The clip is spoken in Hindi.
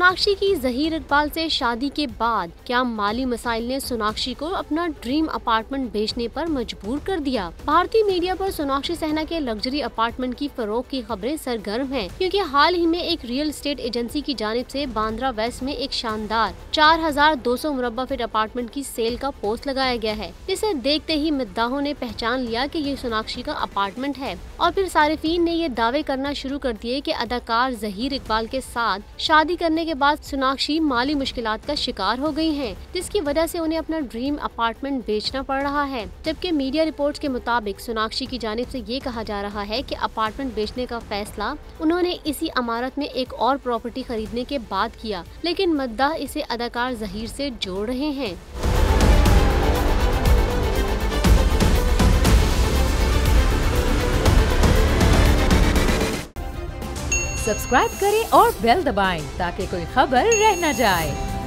सोनाक्षी की ज़हीर इकबाल से शादी के बाद क्या माली मसाइल ने सोनाक्षी को अपना ड्रीम अपार्टमेंट बेचने पर मजबूर कर दिया। भारतीय मीडिया पर सोनाक्षी सिन्हा के लग्जरी अपार्टमेंट की फरोख्त की खबरें सरगर्म हैं, क्योंकि हाल ही में एक रियल एस्टेट एजेंसी की जानिब से बांद्रा वेस्ट में एक शानदार 4200 मुरब्बा फीट अपार्टमेंट की सेल का पोस्ट लगाया गया है, जिसे देखते ही मद्दाहों ने पहचान लिया कि ये सोनाक्षी का अपार्टमेंट है। और फिर सारिफीन ने ये दावे करना शुरू कर दिए कि अदाकार ज़हीर इकबाल के साथ शादी करने के बाद सोनाक्षी माली मुश्किलात का शिकार हो गई हैं, जिसकी वजह से उन्हें अपना ड्रीम अपार्टमेंट बेचना पड़ रहा है। जबकि मीडिया रिपोर्ट्स के मुताबिक सोनाक्षी की जानिब से ये कहा जा रहा है कि अपार्टमेंट बेचने का फैसला उन्होंने इसी इमारत में एक और प्रॉपर्टी खरीदने के बाद किया, लेकिन मद्दाह इसे अदाकार ज़हीर से जोड़ रहे हैं। सब्सक्राइब करें और बेल दबाएं ताकि कोई खबर रह न जाए।